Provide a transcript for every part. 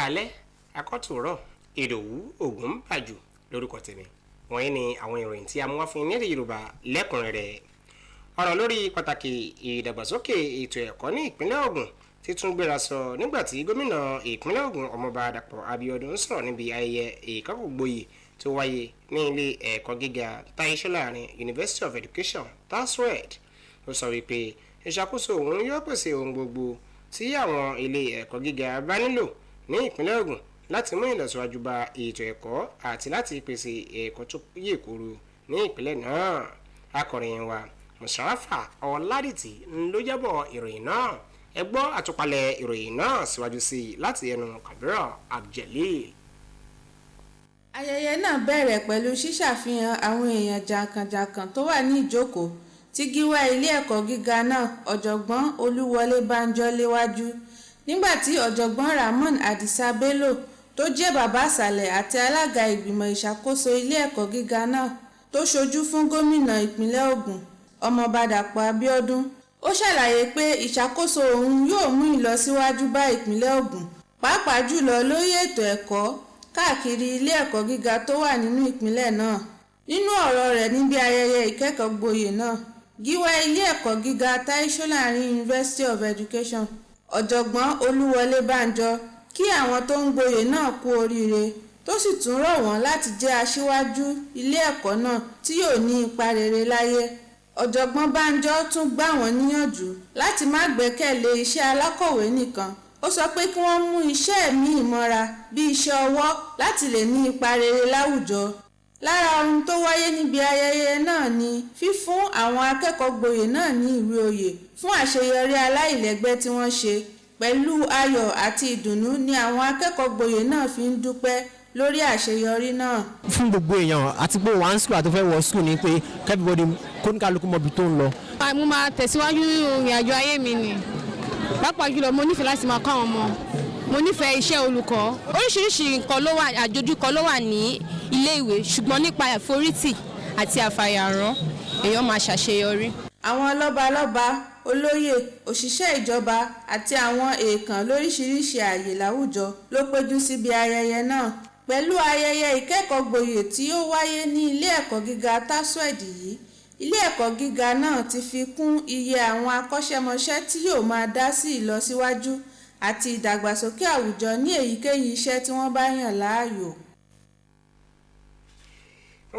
káalẹ́ akọ́tùrọ̀ Ìdòwú Ògúnbàjò lórúkọ tèmi. Wọ̀nyí ni àwọn ìròyìn tí a mú wá fún yín ní èdè Yorùbá lẹ́kùnrẹ́rẹ́. Ọ̀rọ̀ lórí pàtàkì ìdàgbàsókè ètò ẹ̀kọ́ ní ìpínlẹ̀ Ògùn ti tún gbéra sọ nígbàtí gómìnà ìpínlẹ̀ Ògùn Ọmọọba Dàpọ̀ Abíọ́dún sọ̀rọ̀ níbi ayẹyẹ ìkẹ́kọ̀ọ́gboyè tó wáyé ní ilé ẹ̀kọ́ gíga Táyé Ṣọ́lárin University of Education TASUED. Ó sọ wípé ìṣàkóso òun yóò pèsè ohun gbogbo tí àwọn ilé ẹ̀kọ́ gíga bá nílò ní ìpínlẹ̀ Ògùn láti mú ìlọsíwájú bá ètò ẹ̀kọ́ àti láti pèsè ẹ̀kọ́ tó yè koro ní ìpínlẹ̀ náà. Akọ̀ròyìn wa Mùsàráfà Ọládìtì ló jábọ̀ ìròyìn náà. Ẹ gbọ́ àtúpalẹ̀ ìròyìn náà síwájú sí i láti ẹnu Kàbírà Abdjelil. Ayẹyẹ náà bẹ̀rẹ̀ pẹ̀lú ṣíṣàfihàn àwọn èèyàn jàǹkànjàǹkàn tó wà ní ìjókòó tí gíwá ilé ẹ̀kọ́ gíga náà ọ̀jọ̀gbọ́n Olúwọlé Bánjọ léwájú, nígbàtí ọ̀jọ̀gbọ́n Ramon Adisa Bello tó jẹ́ bàbá àsàlẹ̀ àti alága ìgbìmọ̀ ìṣàkóso ilé ẹ̀kọ́ gíga náà tó ṣojú fún gómìnà ìpínlẹ̀ Ògùn Ọmọọba Dàpọ̀ Abíọ́dún. Ó ṣàlàyé pé ìṣàkóso òun yóò mú ìlọsíwájú bá ìpínlẹ̀ Ògùn, pàápàá jùlọ lórí ètò ẹ̀kọ́ káàkiri ilé ẹ̀kọ́ gíga tó wà nínú ìpínlẹ̀ náà. Nínú ọ̀rọ̀ rẹ̀ níbi ayẹyẹ ìkẹ́kọ̀ọ́gboyè náà, gíwá ilé ẹ̀kọ́ gíga Táyé Ṣọ́lárin University of Education ọ̀jọ̀gbọ́n Olúwọlé Bánjọ kí àwọn tó ń gboyè náà kú oríire, tó sì tún rọ̀ wọ́n láti jẹ́ aṣíwájú ilé ẹ̀kọ́ náà tí yóò ní ipa rere láyé. Ọ̀jọ̀gbọ́n Bánjọ tún gbà wọ́n níyànjú láti má gbẹ́kẹ̀lé iṣẹ́ alákọ̀wé nìkan. Ó sọ pé kí wọ́n mú iṣẹ́ míì mọ́ra bí iṣẹ́ ọwọ́ láti lè ní ipa rere láwùjọ. Lára ohun tó wáyé níbi ayẹyẹ náà ni fífún àwọn akẹ́kọ̀ọ́ gboyè náà ní ìwé oyè fún àṣeyọrí aláìlẹ́gbẹ́ tí wọ́n ṣe. Pẹ̀lú ayọ̀ àti ìdùnnú ni àwọn akẹ́kọ̀ọ́ gboyè náà fi ń dúpẹ́ lórí àṣeyọrí náà. Fún gbogbo èèyàn àti pé one school àti fẹ́ wọ school ni pé everybody kóníkálukú mọbi tó ń lọ. Mo máa tẹ̀síwájú ìrìn àjò ayé mi ni, pàápàá jùlọ mo nífẹ̀ẹ́ láti máa kọ́ àwọn ọmọ, mo nífẹ̀ẹ́ iṣẹ́ olùkọ́. Oríṣiríṣi nǹkan ló wà, àjòjúkọ ló wà ní ilé ìwé, ṣùgbọ́n nípa àforítì àti àfàyàrán èèyàn máa ṣàṣeyọrí. Àwọn lọ́balọ́ba, olóyè, òṣìṣẹ́ ìjọba àti àwọn èèkàn lóríṣiríṣi ààyè láwùjọ ló péjú síbi ayẹyẹ náà. Pẹ̀lú ayẹyẹ ìkẹ́kọ̀ọ́gboyè tí ó wáyé ní ilé ẹ̀kọ́ gíga TASUED yìí, ilé ẹ̀kọ́ gíga náà ti fi kún iye àwọn akọ́ṣẹ́mọṣẹ́ tí yóò máa dá sí ìlọsíwájú àti ìdàgbàsókè àwùjọ ní èyíkéyìí iṣẹ́ tí wọ́n bá yàn láàyò.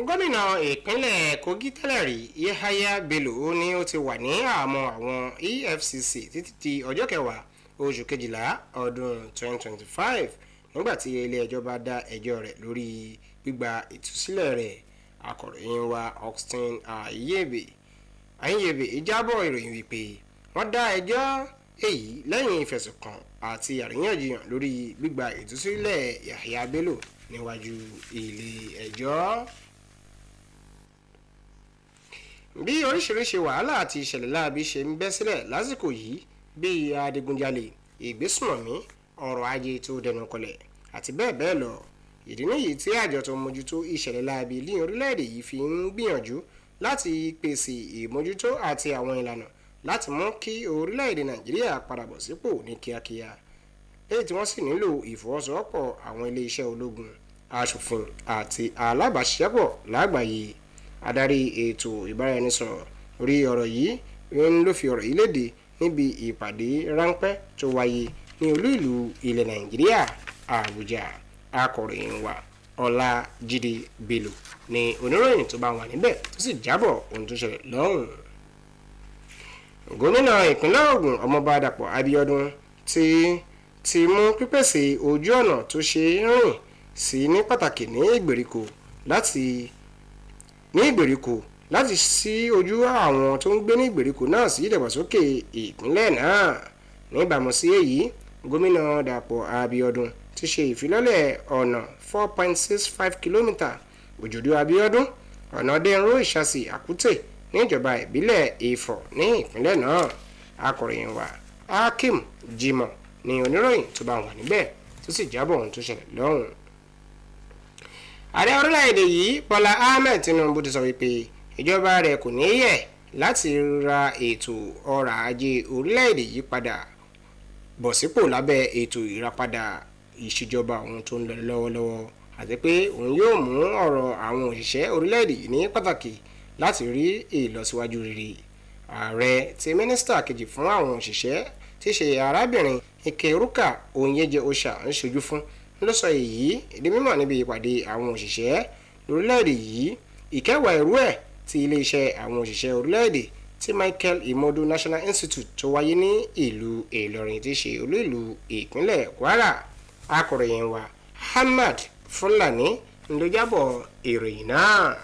Gómìnà ìpínlẹ̀ Kogi tẹ́lẹ̀ rí Yahaya Bello ní ó ti wà ní àhámọ́ àwọn EFCC títí di ọjọ́ 10 oṣù kejìlá ọdún 2025 nígbàtí ilé ẹjọ́ bá dá ẹjọ́ rẹ̀ lórí gbígba ìtúsílẹ̀ rẹ̀. Akọ̀ròyìn wa Austin Ayéyèbè jábọ̀ ìròyìn wípé wọ́n dá ẹjọ́ èyí lẹ́yìn ìfẹ̀sùnkàn àti àríyànjiyàn lórí gbígba ìtúsílẹ̀ Yahaya Bello níwájú ilé ẹjọ́. Bí oríṣiríṣi wàhálà àti ìṣẹ̀lẹ̀ láabi ṣe ń bẹ́ sílẹ̀ lásìkò yìí bíi adigunjalè, ìgbésùnmọ̀mí, ọrọ̀ ajé tó dẹnu kọlẹ̀ àti bẹ́ẹ̀ bẹ́ẹ̀ lọ. Ìdí nìyí tí àjọ tó mójútó ìṣẹ̀lẹ̀ láabi ní orílẹ̀-èdè yìí fi ń gbìyànjú láti pèsè ìmójútó àti àwọn ìlànà láti mú kí orílẹ̀-èdè Nàìjíríà padà bọ̀ sípò ní kíákíá, lẹ́yìn tí wọ́n sì nílò ìfọwọ́sowọ́pọ̀ àwọn ilé-iṣẹ́ ológun, aṣòfin àti alábàáṣiṣẹ́pọ̀ lágbàáyé. Adarí ètò ìbáraẹnisọ̀rọ̀ orí ọ̀rọ̀ yìí ló fi ọ̀rọ̀ yìí léde níbi ìpàdé ráńpẹ́ tó wáyé ní olú ìlú ilẹ̀ Nàìjíríà Àbújá. Akọ̀ròyìn wa Ọlájídé Bello ni oníròyìn tó bá wà níbẹ̀ tó sì jábọ̀ ohun tó ṣẹlẹ̀ lọ́hùn. Gómìnà ìpínlẹ̀ Ògùn Ọmọọba Dàpọ̀ Abíọ́dún ti mú pípèsè ojú ọ̀nà tó ṣe é rìn sí ní pàtàkì ní ìgbèríko láti ṣí ojú àwọn tó ń gbé ní ìgbèríko náà sí ìdàgbàsókè ìpínlẹ̀ náà. Níbàámu sí èyí, gómìnà Dàpọ̀ Abíọ́dún ti ṣe ìfilọ́lẹ̀ ọ̀nà 4.65 km Òjòdú Abíọ́dún, ọ̀nà Dẹ́nró Ìṣàsì Àkútè ní ìjọba ìbílẹ̀ Ifọ̀ ní ìpínlẹ̀ náà. Akọ̀ròyìn wa Hakeem Jimoh ni oníròyìn tó bá wà níbẹ̀ tó sì jábọ̀ ohun tó ṣẹlẹ̀ lọ́hùn. Ààrẹ orílẹ̀-èdè yìí Bọ́lá Ahmed Tinubu ti sọ wípé ìjọba rẹ̀ kò ní yẹ̀ láti ra ètò ọrọ̀ ajé orílẹ̀-èdè yìí padà bọ̀ sípò lábẹ́ ètò ìràpadà ìṣèjọba òun tó ń lọ lọ́wọ́lọ́wọ́ àti pé òun yóò mú ọ̀rọ̀ àwọn òṣìṣẹ́ orílẹ̀-èdè ní pàtàkì láti rí ìlọsíwájú rere. Ààrẹ tí mínísítà kejì fún àwọn òṣìṣẹ́ tí ṣe arábìnrin Nkeruka Onyeje-Osha ń ṣojú fún ló sọ èyí di mímọ̀ níbi ìpàdé àwọn òṣìṣẹ́ lórílẹ̀-èdè yìí ìkẹwàá irú ẹ̀ ti iléeṣẹ́ àwọn òṣìṣẹ́ orílẹ̀-èdè tí Michael Imodu National Institute tó wáyé ní ìlú Ìlọrin tí ṣe olú ìlú ìpínlẹ̀ Kwara. Akọ̀ròyìn wa Ahmad Fúlàní ló jábọ̀ ìròyìn náà.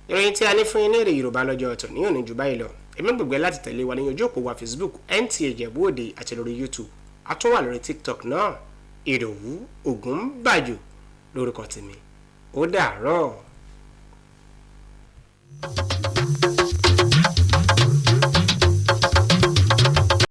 Ìròyìn tí a ní fún yín ní èdè Yorùbá lọ́jọ́ ọ̀tọ̀ ní òní jù báyìí lọ. Ẹ má gbàgbé láti tẹ̀lé wa ní ojú òpó wa Facebook NTA Ìjẹ̀bú Òde àti lórí YouTube. A tún wà lórí TikTok náà. Ìdòwú Ògúnbàjò lórúkọ tèmi. Ó dàárọ̀.